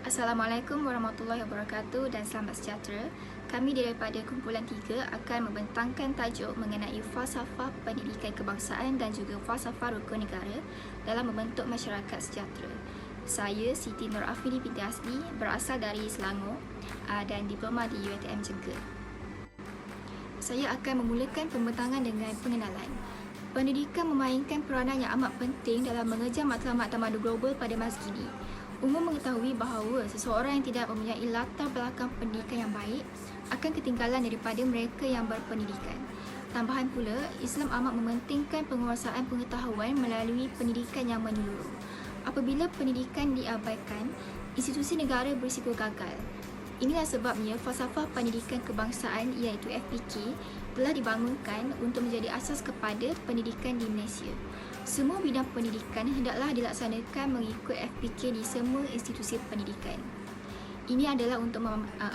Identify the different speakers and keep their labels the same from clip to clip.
Speaker 1: Assalamualaikum warahmatullahi wabarakatuh dan selamat sejahtera. Kami daripada kumpulan 3 akan membentangkan tajuk mengenai falsafah pendidikan kebangsaan dan juga falsafah rukun negara dalam membentuk masyarakat sejahtera. Saya Siti Nur Afini binti Asli, berasal dari Selangor dan diploma di UiTM juga. Saya akan memulakan pembentangan dengan pengenalan. Pendidikan memainkan peranan yang amat penting dalam mengejar matlamat tamadun global pada masa kini. Umum mengetahui bahawa seseorang yang tidak mempunyai latar belakang pendidikan yang baik akan ketinggalan daripada mereka yang berpendidikan. Tambahan pula, Islam amat mementingkan penguasaan pengetahuan melalui pendidikan yang menyeluruh. Apabila pendidikan diabaikan, institusi negara berisiko gagal. Inilah sebabnya falsafah pendidikan kebangsaan iaitu FPK telah dibangunkan untuk menjadi asas kepada pendidikan di Malaysia. Semua bidang pendidikan hendaklah dilaksanakan mengikut FPK di semua institusi pendidikan. Ini adalah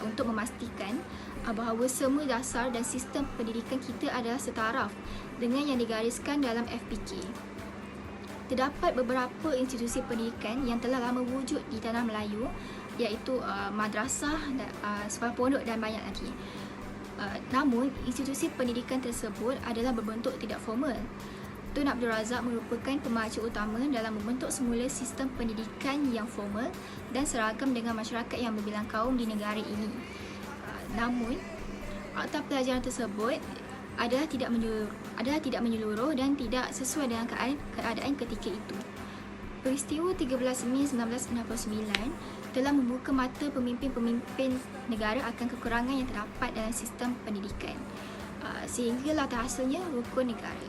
Speaker 1: untuk memastikan bahawa semua dasar dan sistem pendidikan kita adalah setaraf dengan yang digariskan dalam FPK. Terdapat beberapa institusi pendidikan yang telah lama wujud di tanah Melayu, iaitu madrasah, sekolah pondok dan banyak lagi. Namun, institusi pendidikan tersebut adalah berbentuk tidak formal. Tun Abdul Razak merupakan pemacu utama dalam membentuk semula sistem pendidikan yang formal dan seragam dengan masyarakat yang berbilang kaum di negara ini. Namun, akta pelajaran tersebut adalah tidak menyeluruh dan tidak sesuai dengan keadaan ketika itu. Peristiwa 13 Mei 1999 telah membuka mata pemimpin-pemimpin negara akan kekurangan yang terdapat dalam sistem pendidikan, sehinggalah terhasilnya rukun negara.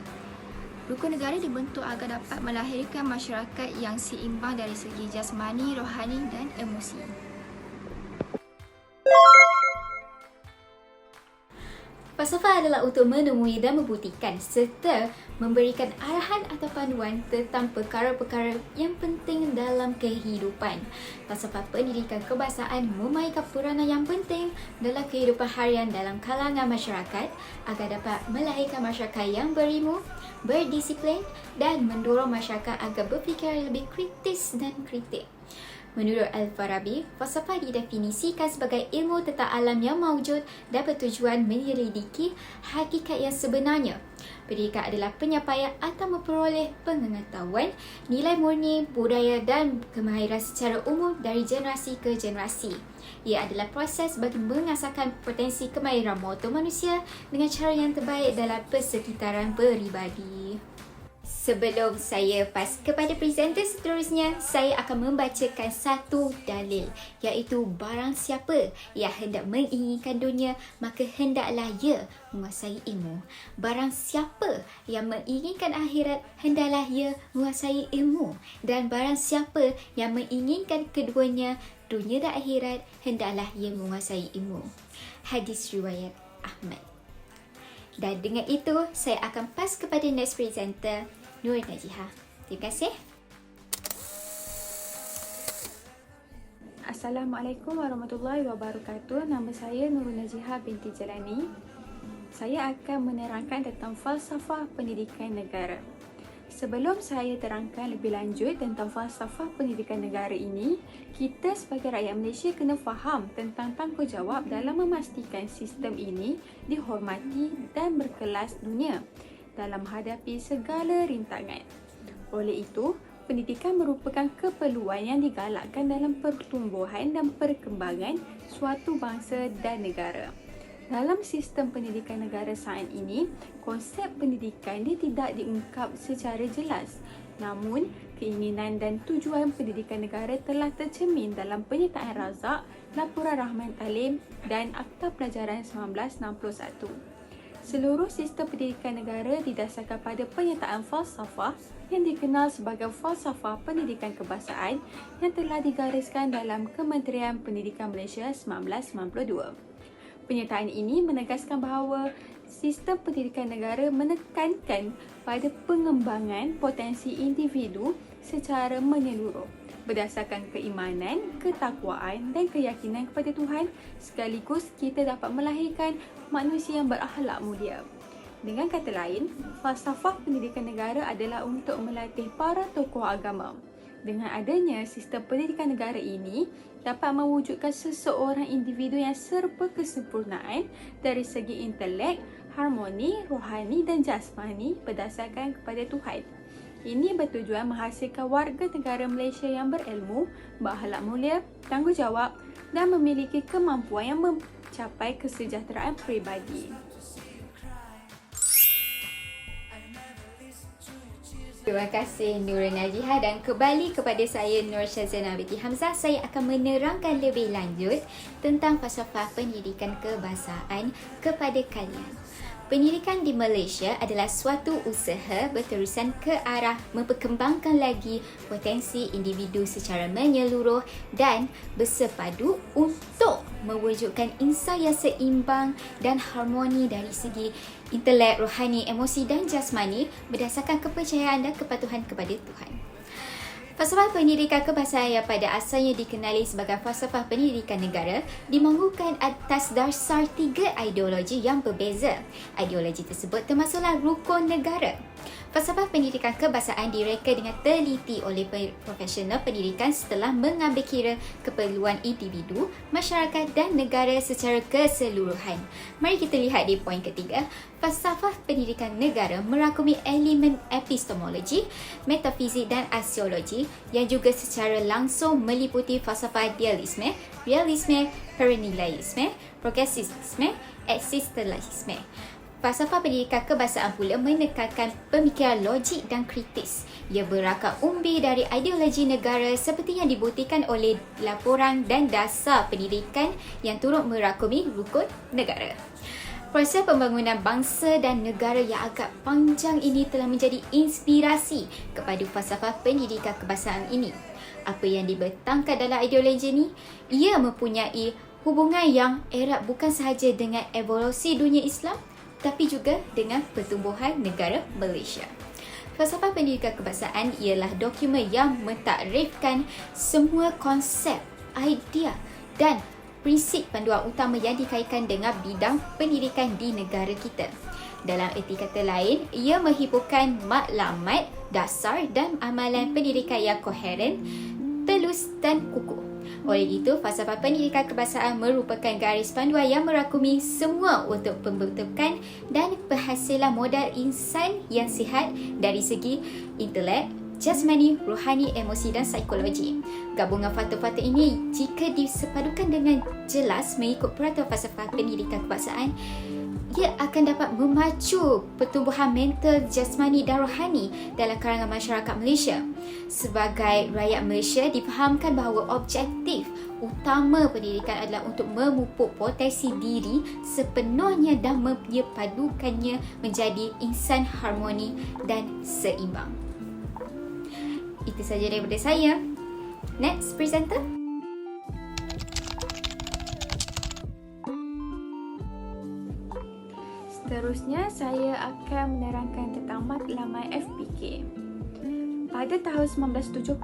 Speaker 1: Rukun negara dibentuk agar dapat melahirkan masyarakat yang seimbang dari segi jasmani, rohani dan emosi.
Speaker 2: Falsafah adalah untuk menemui dan membuktikan serta memberikan arahan atau panduan tentang perkara-perkara yang penting dalam kehidupan. Falsafah pendidikan kebangsaan memainkan peranan yang penting dalam kehidupan harian dalam kalangan masyarakat agar dapat melahirkan masyarakat yang berilmu, berdisiplin dan mendorong masyarakat agar berfikir lebih kritis dan kritik. Menurut Al-Farabi, falsafah didefinisikan sebagai ilmu tentang alam yang mawujud dan bertujuan menyelidiki hakikat yang sebenarnya. Pendidikan adalah penyampaian atau memperoleh pengetahuan, nilai murni, budaya dan kemahiran secara umum dari generasi ke generasi. Ia adalah proses bagi mengasahkan potensi kemahiran motor manusia dengan cara yang terbaik dalam persekitaran peribadi. Sebelum saya pas kepada presenter seterusnya, saya akan membacakan satu dalil, iaitu barang siapa yang hendak menginginkan dunia, maka hendaklah ia menguasai ilmu. Barang siapa yang menginginkan akhirat, hendaklah ia menguasai ilmu. Dan barang siapa yang menginginkan keduanya, dunia dan akhirat, hendaklah ia menguasai ilmu. Hadis riwayat Ahmad. Dan dengan itu, saya akan pas kepada next presenter, Nur Najiha. Terima kasih.
Speaker 3: Assalamualaikum warahmatullahi wabarakatuh. Nama saya Nur Najiha binti Jalani. Saya akan menerangkan tentang falsafah pendidikan negara. Sebelum saya terangkan lebih lanjut tentang falsafah pendidikan negara ini, kita sebagai rakyat Malaysia kena faham tentang tanggungjawab dalam memastikan sistem ini dihormati dan berkelas dunia dalam menghadapi segala rintangan. Oleh itu, pendidikan merupakan keperluan yang digalakkan dalam pertumbuhan dan perkembangan suatu bangsa dan negara. Dalam sistem pendidikan negara saat ini, konsep pendidikan dia tidak diungkap secara jelas. Namun, keinginan dan tujuan pendidikan negara telah tercermin dalam penyertaan Razak, Laporan Rahman Talim dan Akta Pelajaran 1961. Seluruh sistem pendidikan negara didasarkan pada penyataan falsafah yang dikenal sebagai falsafah pendidikan kebangsaan yang telah digariskan dalam Kementerian Pendidikan Malaysia 1992. Penyataan ini menegaskan bahawa sistem pendidikan negara menekankan pada pengembangan potensi individu secara menyeluruh berdasarkan keimanan, ketakwaan dan keyakinan kepada Tuhan, sekaligus kita dapat melahirkan manusia yang berakhlak mulia. Dengan kata lain, falsafah pendidikan negara adalah untuk melatih para tokoh agama. Dengan adanya sistem pendidikan negara ini, dapat mewujudkan seseorang individu yang serba kesempurnaan dari segi intelek, harmoni, rohani dan jasmani berdasarkan kepada Tuhan. Ini bertujuan menghasilkan warga negara Malaysia yang berilmu, berakhlak mulia, tanggungjawab dan memiliki kemampuan yang mencapai kesejahteraan peribadi.
Speaker 2: Terima kasih Nurul Najiha, dan kembali kepada saya Nur Syazana binti Hamzah. Saya akan menerangkan lebih lanjut tentang falsafah pendidikan kebahasaan kepada kalian. Pendidikan di Malaysia adalah suatu usaha berterusan ke arah memperkembangkan lagi potensi individu secara menyeluruh dan bersepadu untuk mewujudkan insan yang seimbang dan harmoni dari segi intelek, rohani, emosi dan jasmani berdasarkan kepercayaan dan kepatuhan kepada Tuhan. Falsafah pendidikan kebahasaan yang pada asalnya dikenali sebagai falsafah pendidikan negara dibangunkan atas dasar 3 ideologi yang berbeza. Ideologi tersebut termasuklah rukun negara. Falsafah pendidikan kebahasaan direka dengan teliti oleh profesional pendidikan setelah mengambil kira keperluan individu, masyarakat dan negara secara keseluruhan. Mari kita lihat di poin ketiga. Falsafah pendidikan negara merangkumi elemen epistemologi, metafizik dan aksiologi yang juga secara langsung meliputi falsafah idealisme, realisme, perennialisme, progresisme, eksistensialisme. Falsafah pendidikan kebahasaan pula menekankan pemikiran logik dan kritis. Ia berakar umbi dari ideologi negara seperti yang dibuktikan oleh laporan dan dasar pendidikan yang turut merangkumi rukun negara. Proses pembangunan bangsa dan negara yang agak panjang ini telah menjadi inspirasi kepada falsafah pendidikan kebahasaan ini. Apa yang dibentangkan dalam ideologi ini? Ia mempunyai hubungan yang erat bukan sahaja dengan evolusi dunia Islam, tapi juga dengan pertumbuhan negara Malaysia. Falsafah pendidikan kebangsaan ialah dokumen yang mentakrifkan semua konsep, idea dan prinsip panduan utama yang dikaitkan dengan bidang pendidikan di negara kita. Dalam erti kata lain, ia menghiburkan maklumat dasar dan amalan pendidikan yang koheren, telus dan kukuh. Oleh itu, falsafah pendidikan kebangsaan merupakan garis panduan yang merangkumi semua untuk pembentukan dan penghasilan modal insan yang sihat dari segi intelek, jasmani, rohani, emosi dan psikologi. Gabungan faktor-faktor ini jika disepadukan dengan jelas mengikut peraturan falsafah pendidikan kebangsaan, ia akan dapat memacu pertumbuhan mental, jasmani dan rohani dalam kalangan masyarakat Malaysia. Sebagai rakyat Malaysia, difahamkan bahawa objektif utama pendidikan adalah untuk memupuk potensi diri sepenuhnya dan menyepadukannya menjadi insan harmoni dan seimbang. Itu sahaja daripada saya. Next presenter.
Speaker 3: Seterusnya, saya akan menerangkan tentang matlamat FPK. Pada tahun 1977,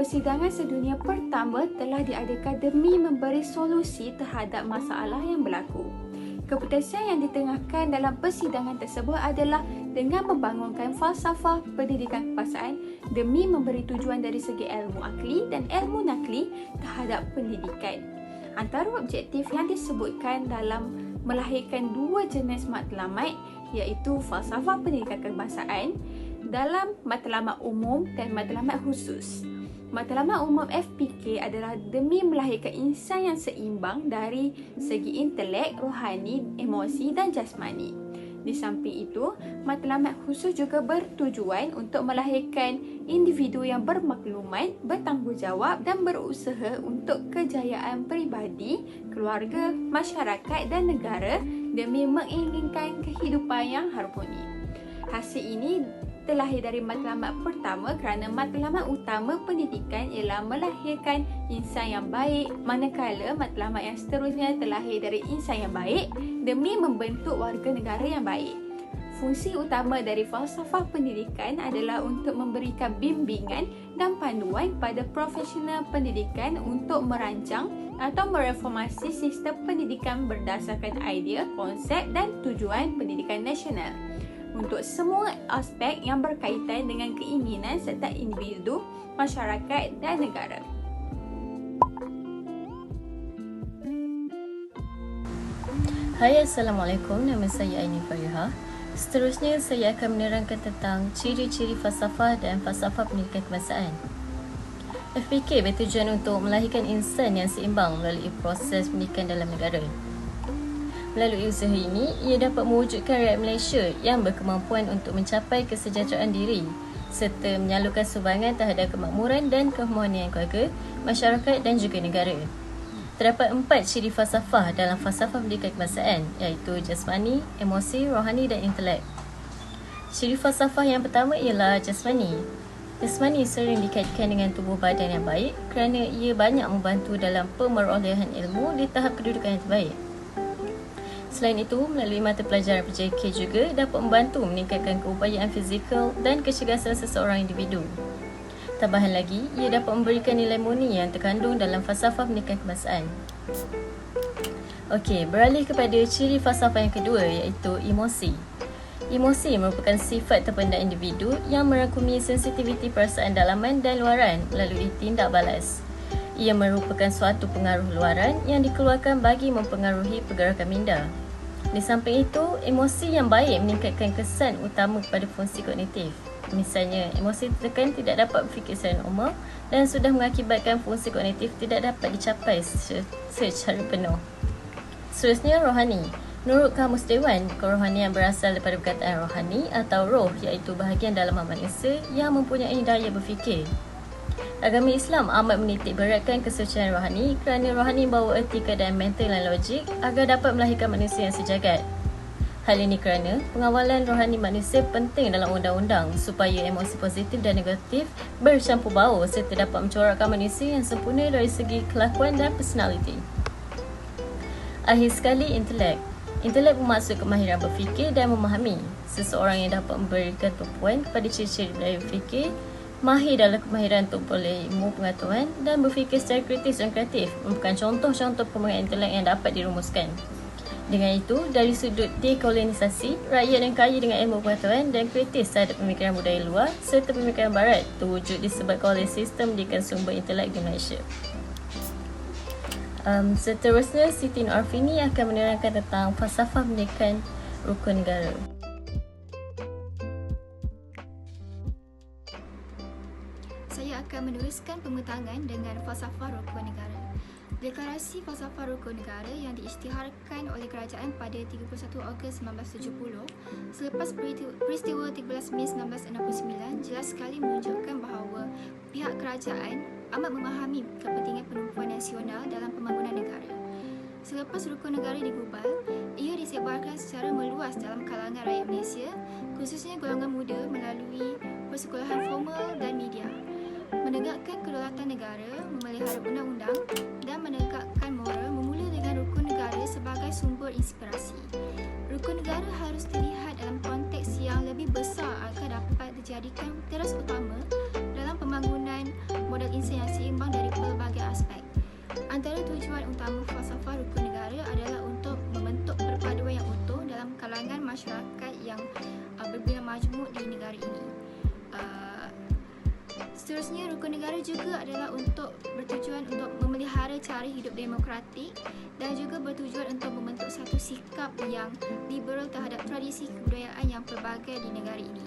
Speaker 3: persidangan sedunia pertama telah diadakan demi memberi solusi terhadap masalah yang berlaku. Keputusan yang ditengahkan dalam persidangan tersebut adalah dengan membangunkan falsafah pendidikan kebangsaan demi memberi tujuan dari segi ilmu akli dan ilmu nakli terhadap pendidikan. Antara objektif yang disebutkan dalam melahirkan dua jenis matlamat iaitu falsafah pendidikan kebangsaan dalam matlamat umum dan matlamat khusus. Matlamat umum FPK adalah demi melahirkan insan yang seimbang dari segi intelek, rohani, emosi dan jasmani. Di samping itu, matlamat khusus juga bertujuan untuk melahirkan individu yang bermaklumat, bertanggungjawab dan berusaha untuk kejayaan peribadi, keluarga, masyarakat dan negara demi menginginkan kehidupan yang harmoni. Hasil ini terlahir dari matlamat pertama kerana matlamat utama pendidikan ialah melahirkan insan yang baik, manakala matlamat yang seterusnya terlahir dari insan yang baik demi membentuk warga negara yang baik. Fungsi utama dari falsafah pendidikan adalah untuk memberikan bimbingan dan panduan pada profesional pendidikan untuk merancang atau mereformasi sistem pendidikan berdasarkan idea, konsep dan tujuan pendidikan nasional untuk semua aspek yang berkaitan dengan keinginan serta individu, masyarakat dan negara.
Speaker 4: Hai, Assalamualaikum. Nama saya Aini Fariha. Seterusnya, saya akan menerangkan tentang ciri-ciri falsafah dan falsafah pendidikan kebangsaan. FPK bertujuan untuk melahirkan insan yang seimbang melalui proses pendidikan dalam negara. Melalui usaha ini, ia dapat mewujudkan rakyat Malaysia yang berkemampuan untuk mencapai kesejahteraan diri serta menyalurkan sumbangan terhadap kemakmuran dan keharmonian keluarga, masyarakat dan juga negara. Terdapat 4 ciri falsafah dalam falsafah pendidikan kebangsaan, iaitu jasmani, emosi, rohani dan intelek. Ciri falsafah yang pertama ialah jasmani. Jasmani sering dikaitkan dengan tubuh badan yang baik kerana ia banyak membantu dalam pemerolehan ilmu di tahap kedudukan yang terbaik. Selain itu, melalui mata pelajaran PJK juga dapat membantu meningkatkan keupayaan fizikal dan kecergasan seseorang individu. Tambahan lagi, ia dapat memberikan nilai murni yang terkandung dalam falsafah pendidikan kebangsaan. Okey, beralih kepada ciri falsafah yang kedua iaitu emosi. Emosi merupakan sifat terpendek individu yang merangkumi sensitiviti perasaan dalaman dan luaran melalui tindak balas. Ia merupakan suatu pengaruh luaran yang dikeluarkan bagi mempengaruhi pergerakan minda. Di samping itu, emosi yang baik meningkatkan kesan utama kepada fungsi kognitif. Misalnya, emosi tertekan tidak dapat berfikir secara normal dan sudah mengakibatkan fungsi kognitif tidak dapat dicapai secara penuh. Seterusnya, rohani. Menurut Kamus Dewan, kerohanian berasal daripada perkataan rohani atau roh, iaitu bahagian dalaman manusia yang mempunyai daya berfikir. Agama Islam amat menitik beratkan kesucian rohani kerana rohani membawa erti keadaan mental dan logik agar dapat melahirkan manusia yang sejagat. Hal ini kerana pengawalan rohani manusia penting dalam undang-undang supaya emosi positif dan negatif bercampur baur serta dapat mencorakkan manusia yang sempurna dari segi kelakuan dan personaliti. Akhir sekali, intelek. Intelek bermaksud kemahiran berfikir dan memahami. Seseorang yang dapat memberikan tumpuan kepada ciri-ciri budaya berfikir, mahir dalam kemahiran untuk memperoleh ilmu pengetahuan dan berfikir secara kritis dan kreatif merupakan contoh-contoh perkembangan intelek yang dapat dirumuskan. Dengan itu, dari sudut dekolonisasi, rakyat yang kaya dengan ilmu pengetahuan dan kritis terhadap pemikiran budaya luar serta pemikiran barat terwujud disebabkan oleh sistem pendidikan sumber intelek di Malaysia. Seterusnya, Siti Nur Arfini akan menerangkan tentang falsafah pendidikan rukun negara.
Speaker 1: Saya akan meneruskan pemetangan dengan falsafah rukun negara. Deklarasi falsafah rukun negara yang diisytiharkan oleh kerajaan pada 31 Ogos 1970 selepas peristiwa 13 Mei 1969 jelas sekali menunjukkan bahawa pihak kerajaan amat memahami kepentingan penumpuan nasional dalam pembangunan negara. Selepas rukun negara digubal, ia disebarkan secara meluas dalam kalangan rakyat Malaysia, khususnya golongan muda melalui persekolahan formal dan media. Menegakkan kedaulatan negara, memelihara undang-undang dan menegakkan moral bermula dengan rukun negara sebagai sumber inspirasi. Rukun negara harus dilihat dalam konteks yang lebih besar agar dapat dijadikan teras utama dalam pembangunan modal insan yang seimbang dari pelbagai aspek. Antara tujuan utama falsafah rukun negara adalah untuk membentuk perpaduan yang utuh dalam kalangan masyarakat yang berbina majmuk di negara ini. Seterusnya, rukun negara juga adalah untuk bertujuan untuk memelihara cara hidup demokratik dan juga bertujuan untuk membentuk satu sikap yang liberal terhadap tradisi kebudayaan yang pelbagai di negara ini.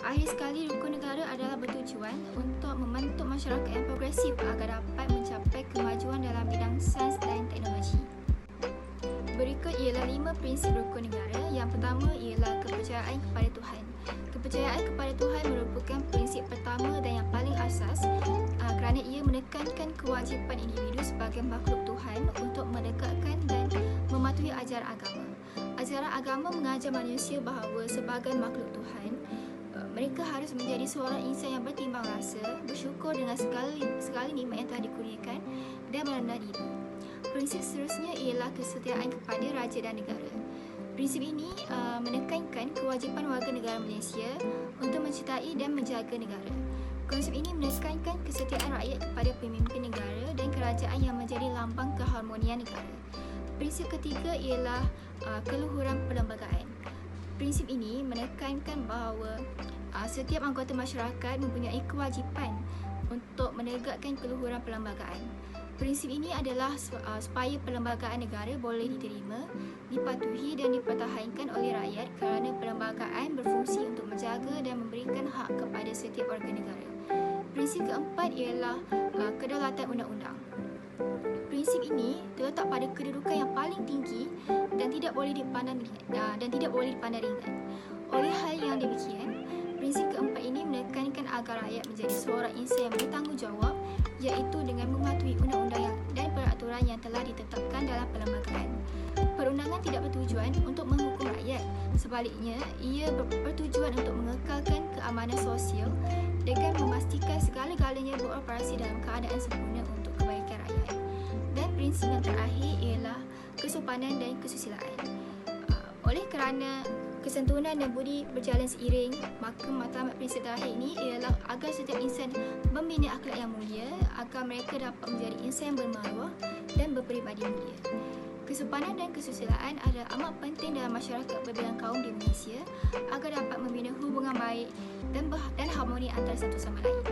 Speaker 1: Akhir sekali, rukun negara adalah bertujuan untuk membentuk masyarakat yang progresif agar dapat mencapai kemajuan dalam bidang sains dan teknologi. Berikut ialah 5 prinsip rukun negara. Yang pertama ialah kepercayaan kepada Tuhan. Kepercayaan kepada Tuhan merupakan prinsip pertama dan yang paling asas kerana ia menekankan kewajipan individu sebagai makhluk Tuhan untuk menegakkan dan mematuhi ajaran agama. Ajaran agama mengajar manusia bahawa sebagai makhluk Tuhan, mereka harus menjadi seorang insan yang bertimbang rasa, bersyukur dengan segala nikmat yang telah dikurniakan dan merendah diri. Prinsip seterusnya ialah kesetiaan kepada raja dan negara. Prinsip ini menekankan kewajipan warga negara Malaysia untuk mencintai dan menjaga negara. Konsep ini menekankan kesetiaan rakyat kepada pemimpin negara dan kerajaan yang menjadi lambang keharmonian negara. Prinsip ketiga ialah keluhuran perlembagaan. Prinsip ini menekankan bahawa setiap anggota masyarakat mempunyai kewajipan untuk menegakkan keluhuran perlembagaan. Prinsip ini adalah supaya perlembagaan negara boleh diterima, dipatuhi dan dipertahankan oleh rakyat kerana perlembagaan berfungsi untuk menjaga dan memberikan hak kepada setiap warga negara. Prinsip keempat ialah kedaulatan undang-undang. Prinsip ini terletak pada kedudukan yang paling tinggi dan tidak boleh dipandang ringan. Oleh hal yang demikian, prinsip keempat ini menekankan agar rakyat menjadi seorang insan yang bertanggungjawab, iaitu dengan mematuhi undang-undang dan peraturan yang telah ditetapkan dalam perlembagaan. Perundangan tidak bertujuan untuk menghukum rakyat. Sebaliknya, ia bertujuan untuk mengekalkan keamanan sosial dengan memastikan segala-galanya beroperasi dalam keadaan sempurna untuk kebaikan rakyat. Dan prinsip yang terakhir ialah kesopanan dan kesusilaan. Oleh kerana kesantunan dan budi berjalan seiring, maka matlamat prinsip terakhir ini ialah agar setiap insan membina akhlak yang mulia, agar mereka dapat menjadi insan yang bermaruah dan berperibadi mulia. Kesopanan dan kesusilaan adalah amat penting dalam masyarakat berbilang kaum di Malaysia agar dapat membina hubungan baik dan harmoni antara satu sama lain.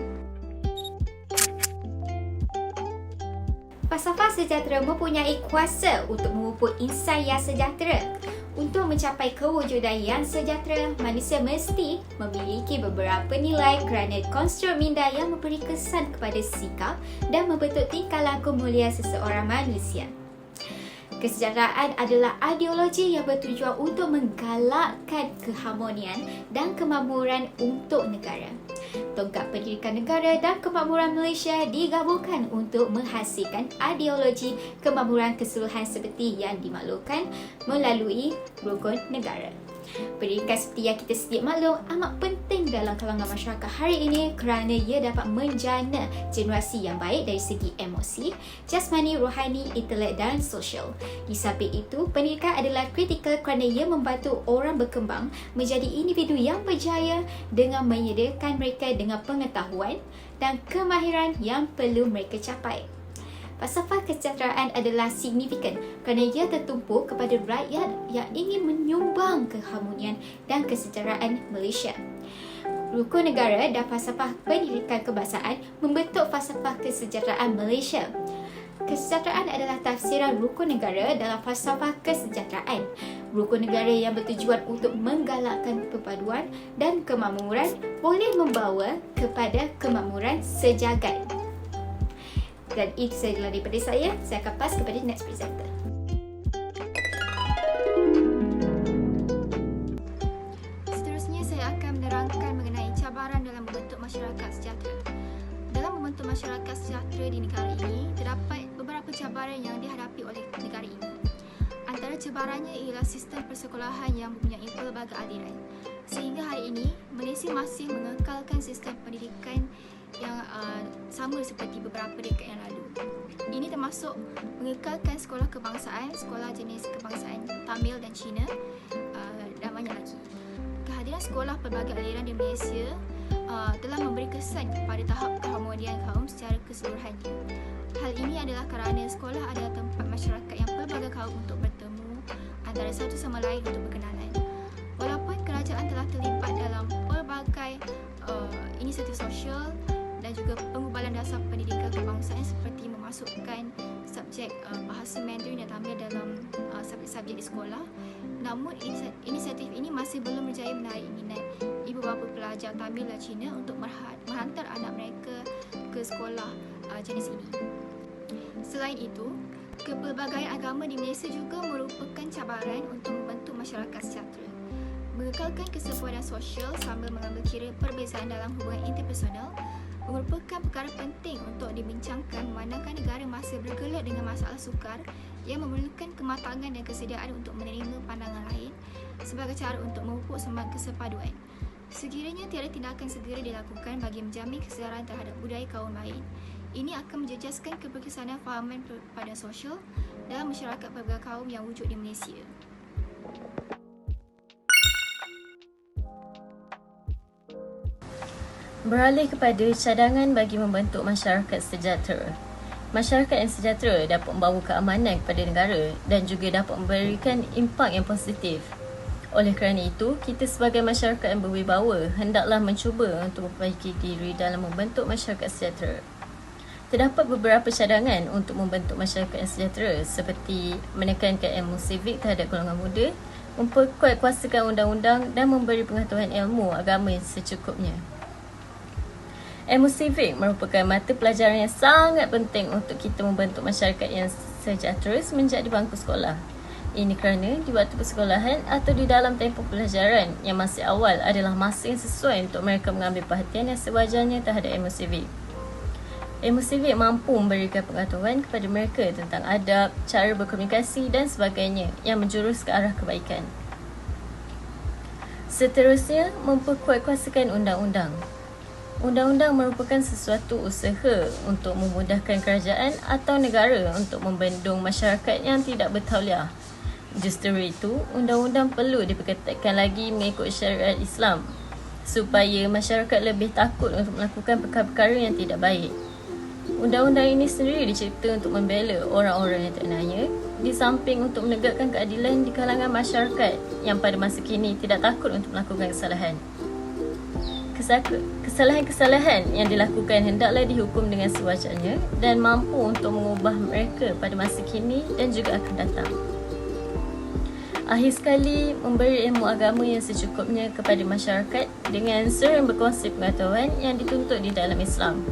Speaker 2: Falsafah sejahtera mempunyai kuasa untuk memupuk insan yang sejahtera. Untuk mencapai kewujudan yang sejahtera, manusia mesti memiliki beberapa nilai kerana konstruk minda yang memberi kesan kepada sikap dan membentuk tingkah laku mulia seseorang manusia. Kesejahteraan adalah ideologi yang bertujuan untuk menggalakkan keharmonian dan kemakmuran untuk negara. Tonggak pendidikan negara dan kemakmuran Malaysia digabungkan untuk menghasilkan ideologi kemakmuran keseluruhan seperti yang dimaklumkan melalui rukun negara. Pendidikan seperti yang kita sedia maklum amat penting dalam kalangan masyarakat hari ini kerana ia dapat menjana generasi yang baik dari segi emosi, jasmani, rohani, intelek dan sosial. Di samping itu, pendidikan adalah kritikal kerana ia membantu orang berkembang menjadi individu yang berjaya dengan menyediakan mereka dengan pengetahuan dan kemahiran yang perlu mereka capai. Falsafah kesejahteraan adalah signifikan kerana ia tertumpu kepada rakyat yang ingin menyumbang keharmonian dan kesejahteraan Malaysia. Rukun negara dan falsafah pendidikan kebangsaan membentuk falsafah kesejahteraan Malaysia. Kesejahteraan adalah tafsiran rukun negara dalam falsafah kesejahteraan. Rukun negara yang bertujuan untuk menggalakkan perpaduan dan kemakmuran boleh membawa kepada kemakmuran sejagat. Dan itu sahaja daripada saya akan pass kepada next presenter.
Speaker 1: Seterusnya saya akan menerangkan mengenai cabaran dalam membentuk masyarakat sejahtera. Dalam membentuk masyarakat sejahtera di negara ini, terdapat beberapa cabaran yang dihadapi oleh negara ini. Antara cabarannya ialah sistem persekolahan yang mempunyai pelbagai aliran. Sehingga hari ini, Malaysia masih mengekalkan sistem pendidikan yang sama seperti beberapa dekad yang lalu. Ini termasuk mengekalkan sekolah kebangsaan, sekolah jenis kebangsaan Tamil dan Cina dan banyak lagi. Kehadiran sekolah pelbagai aliran di Malaysia telah memberi kesan kepada tahap keharmonian kaum secara keseluruhannya. Hal ini adalah kerana sekolah adalah tempat masyarakat yang pelbagai kaum untuk bertemu antara satu sama lain untuk berkenalan. Walaupun kerajaan telah terlibat dalam pelbagai inisiatif sosial dan juga pengubalan dasar pendidikan kebangsaan seperti memasukkan subjek bahasa Mandarin dan Tamil dalam subjek-subjek di sekolah, namun inisiatif ini masih belum berjaya menarik minat ibu bapa pelajar Tamil dan Cina untuk menghantar anak mereka ke sekolah jenis ini. Selain itu, kepelbagaian agama di Malaysia juga merupakan cabaran untuk membentuk masyarakat sejahtera. Mengekalkan kesepadan sosial sambil mengambil kira perbezaan dalam hubungan interpersonal merupakan perkara penting untuk dibincangkan manakala negara masih bergelut dengan masalah sukar yang memerlukan kematangan dan kesediaan untuk menerima pandangan lain sebagai cara untuk memupuk semangat kesepaduan. Sekiranya tiada tindakan segera dilakukan bagi menjamin kesedaran terhadap budaya kaum lain, ini akan menjejaskan keberkesanan fahaman pada sosial dalam masyarakat pelbagai kaum yang wujud di Malaysia.
Speaker 4: Beralih kepada cadangan bagi membentuk masyarakat sejahtera. Masyarakat yang sejahtera dapat membawa keamanan kepada negara dan juga dapat memberikan impak yang positif. Oleh kerana itu, kita sebagai masyarakat yang berwibawa hendaklah mencuba untuk memperbaiki diri dalam membentuk masyarakat sejahtera. Terdapat beberapa cadangan untuk membentuk masyarakat yang sejahtera seperti menekankan ilmu sivik terhadap golongan muda, memperkuat kuasakan undang-undang dan memberi pengetahuan ilmu agama secukupnya. Ilmu sivik merupakan mata pelajaran yang sangat penting untuk kita membentuk masyarakat yang sejahtera semenjak di bangku sekolah. Ini kerana di waktu persekolahan atau di dalam tempoh pelajaran yang masih awal adalah masa yang sesuai untuk mereka mengambil perhatian yang sewajarnya terhadap ilmu sivik. Ilmu sivik mampu memberikan pengetahuan kepada mereka tentang adab, cara berkomunikasi dan sebagainya yang menjurus ke arah kebaikan. Seterusnya, memperkuat kuasakan undang-undang. Undang-undang merupakan sesuatu usaha untuk memudahkan kerajaan atau negara untuk membendung masyarakat yang tidak bertauliah. Justru itu, undang-undang perlu diperketatkan lagi mengikut syariat Islam supaya masyarakat lebih takut untuk melakukan perkara-perkara yang tidak baik. Undang-undang ini sendiri dicipta untuk membela orang-orang yang tak naya, di samping untuk menegakkan keadilan di kalangan masyarakat yang pada masa kini tidak takut untuk melakukan kesalahan. Kesalahan-kesalahan yang dilakukan hendaklah dihukum dengan sewajarnya dan mampu untuk mengubah mereka pada masa kini dan juga akan datang. Akhir sekali, memberi ilmu agama yang secukupnya kepada masyarakat dengan sering berkongsi pengetahuan yang dituntut di dalam Islam.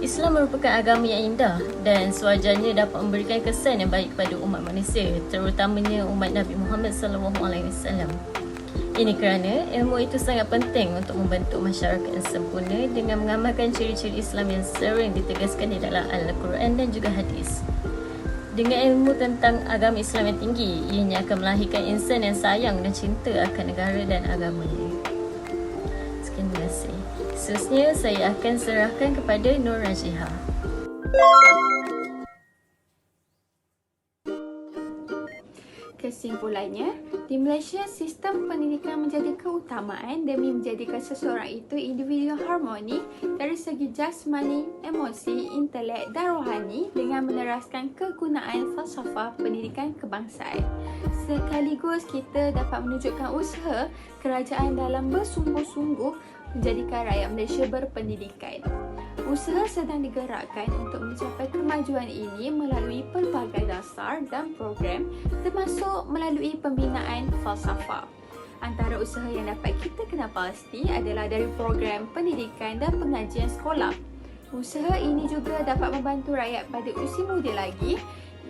Speaker 4: Islam merupakan agama yang indah dan sewajarnya dapat memberikan kesan yang baik kepada umat manusia, terutamanya umat Nabi Muhammad SAW. Ini kerana ilmu itu sangat penting untuk membentuk masyarakat yang sempurna dengan mengamalkan ciri-ciri Islam yang sering ditegaskan di dalam Al-Quran dan juga hadis. Dengan ilmu tentang agama Islam yang tinggi, ianya akan melahirkan insan yang sayang dan cinta akan negara dan agamanya. Sekian, terima kasih. Seterusnya, saya akan serahkan kepada Nur Rajiha.
Speaker 3: Kesimpulannya, di Malaysia, sistem pendidikan menjadi keutamaan demi menjadikan seseorang itu individu yang harmoni dari segi jasmani, emosi, intelek dan rohani dengan meneraskan kegunaan falsafah pendidikan kebangsaan. Sekaligus kita dapat menunjukkan usaha kerajaan dalam bersungguh-sungguh menjadikan rakyat Malaysia berpendidikan. Usaha sedang digerakkan untuk mencapai kemajuan ini melalui pelbagai dasar dan program termasuk melalui pembinaan falsafah. Antara usaha yang dapat kita kenal pasti adalah dari program pendidikan dan pengajian sekolah. Usaha ini juga dapat membantu rakyat pada usia muda lagi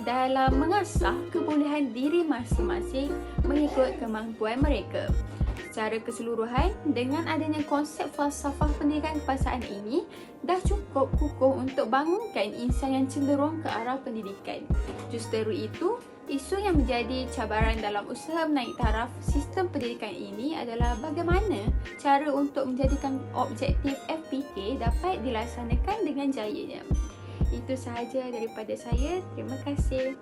Speaker 3: dalam mengasah kebolehan diri masing-masing mengikut kemampuan mereka. Secara keseluruhan, dengan adanya konsep falsafah pendidikan kebangsaan ini, dah cukup kukuh untuk bangunkan insan yang cenderung ke arah pendidikan. Justru itu, isu yang menjadi cabaran dalam usaha menaik taraf sistem pendidikan ini adalah bagaimana cara untuk menjadikan objektif FPK dapat dilaksanakan dengan jayanya. Itu sahaja daripada saya. Terima kasih.